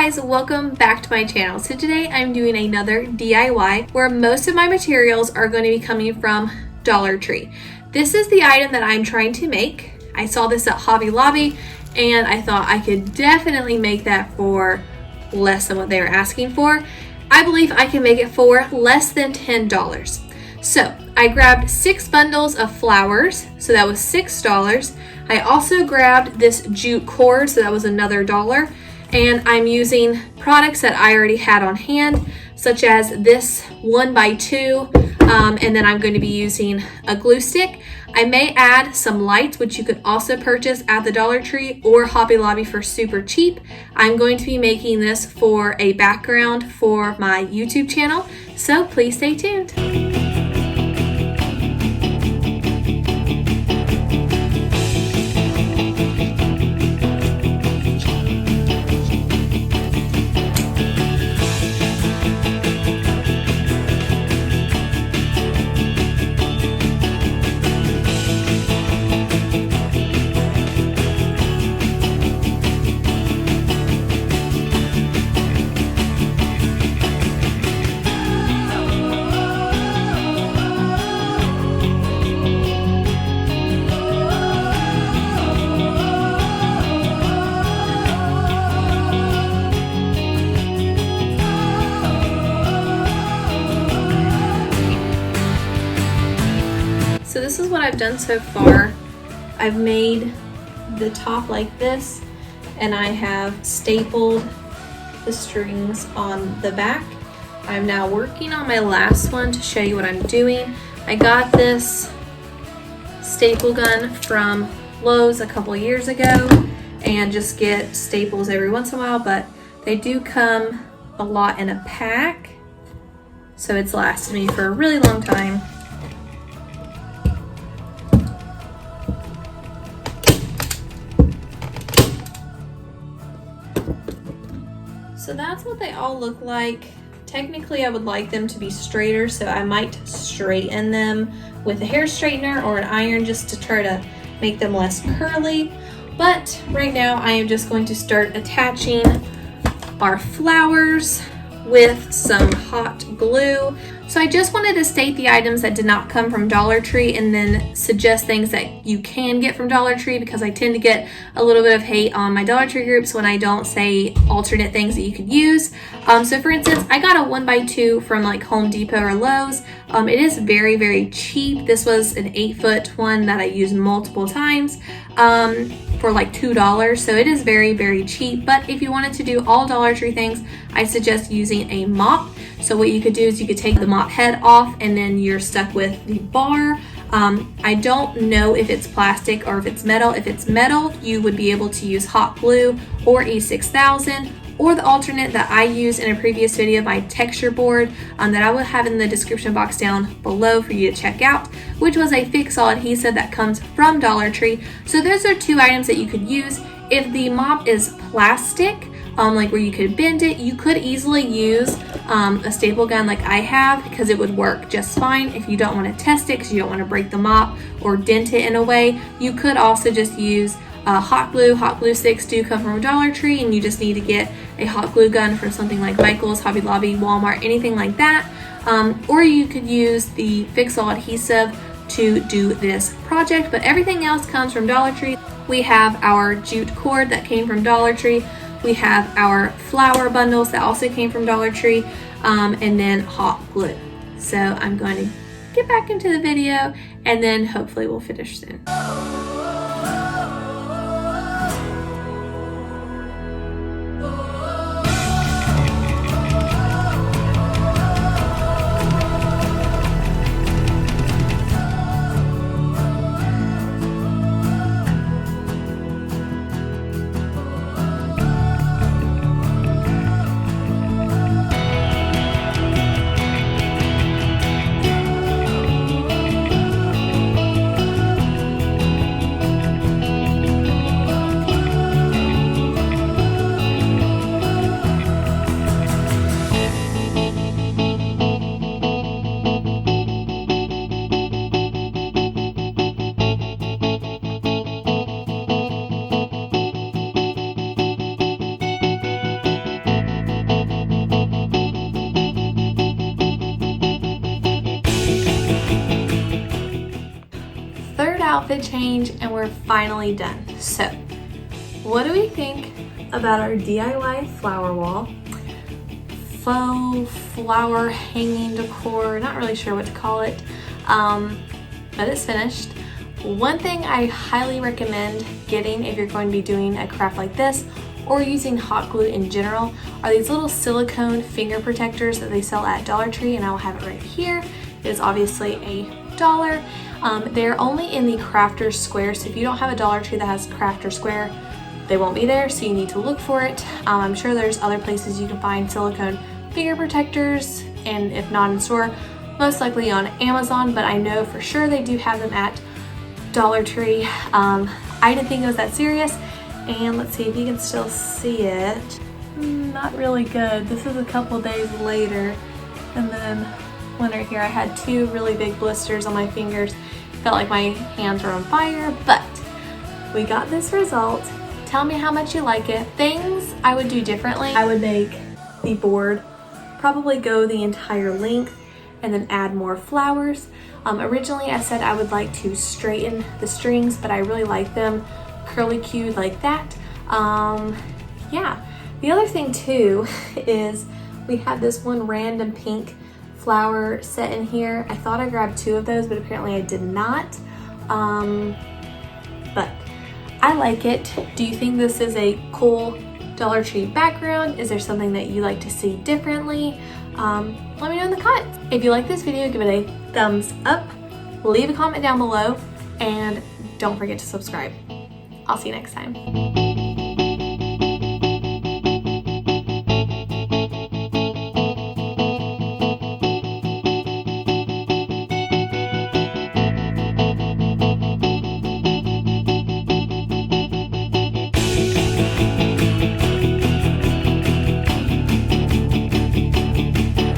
guys, welcome back to my channel. So today I'm doing another DIY where most of my materials are going to be coming from Dollar Tree. This is the item that I'm trying to make. I saw this at Hobby Lobby and I thought I could definitely make that for less than what they were asking for. I believe I can make it for less than $10. So I grabbed 6 bundles of flowers, so that was $6. I also grabbed this jute cord, so that was another $1. And I'm using products that I already had on hand, such as this 1x2, and then I'm going to be using a glue stick. I may add some lights, which you could also purchase at the Dollar Tree or Hobby Lobby for super cheap. I'm going to be making this for a background for my YouTube channel, so please stay tuned. So this is what I've done so far. I've made the top like this, and I have stapled the strings on the back. I'm now working on my last one to show you what I'm doing. I got this staple gun from Lowe's a couple years ago and just get staples every once in a while, but they do come a lot in a pack, so it's lasted me for a really long time. So that's what they all look like. Technically, I would like them to be straighter, so I might straighten them with a hair straightener or an iron just to try to make them less curly. But right now, I am just going to start attaching our flowers with some hot glue. So I just wanted to state the items that did not come from Dollar Tree and then suggest things that you can get from Dollar Tree, because I tend to get a little bit of hate on my Dollar Tree groups when I don't say alternate things that you could use. So for instance, I got a 1x2 from like Home Depot or Lowe's. It is very, very cheap. This was an 8-foot one that I used multiple times for like $2. So it is very, very cheap. But if you wanted to do all Dollar Tree things, I suggest using a mop. So what you could do is you could take the mop head off and then you're stuck with the bar. I don't know if it's plastic or if it's metal. If it's metal, you would be able to use hot glue or E6000, or the alternate that I used in a previous video, my texture board, that I will have in the description box down below for you to check out, which was a fix-all adhesive that comes from Dollar Tree. So those are 2 items that you could use. If the mop is plastic, like where you could bend it, you could easily use a staple gun like I have, because it would work just fine. If you don't want to test it because you don't want to break the mop or dent it in a way, you could also just use hot glue. Hot glue sticks do come from Dollar Tree, and you just need to get a hot glue gun from something like Michael's, Hobby Lobby, Walmart, anything like that. Or you could use the fix-all adhesive to do this project, but everything else comes from Dollar Tree. We have our jute cord that came from Dollar Tree. We have our flower bundles that also came from Dollar Tree, and then hot glue. So I'm going to get back into the video and then hopefully we'll finish soon. outfit change and we're finally done. So what do we think about our DIY flower wall? Faux flower hanging decor, not really sure what to call it, but it's finished. One thing I highly recommend getting if you're going to be doing a craft like this or using hot glue in general are these little silicone finger protectors that they sell at Dollar Tree, and I will have it right here. It is obviously $1. They're only in the Crafter's Square, so if you don't have a Dollar Tree that has Crafter Square, they won't be there, so you need to look for it. I'm sure there's other places you can find silicone finger protectors, and if not in store, most likely on Amazon, but I know for sure they do have them at Dollar Tree. I didn't think it was that serious, and let's see if you can still see it. Not really good. This is a couple days later, and then one right here, I had 2 really big blisters on my fingers. Felt like my hands were on fire, but we got this result. Tell me how much you like it. Things I would do differently. I would make the board probably go the entire length and then add more flowers. Originally I said I would like to straighten the strings, but I really like them curly cued like that. Yeah. The other thing too is we had this one random pink flower set in here. I thought I grabbed 2 of those, but apparently I did not. But I like it. Do you think this is a cool Dollar Tree background? Is there something that you like to see differently? Let me know in the comments. If you like this video, give it a thumbs up, leave a comment down below, and don't forget to subscribe. I'll see you next time.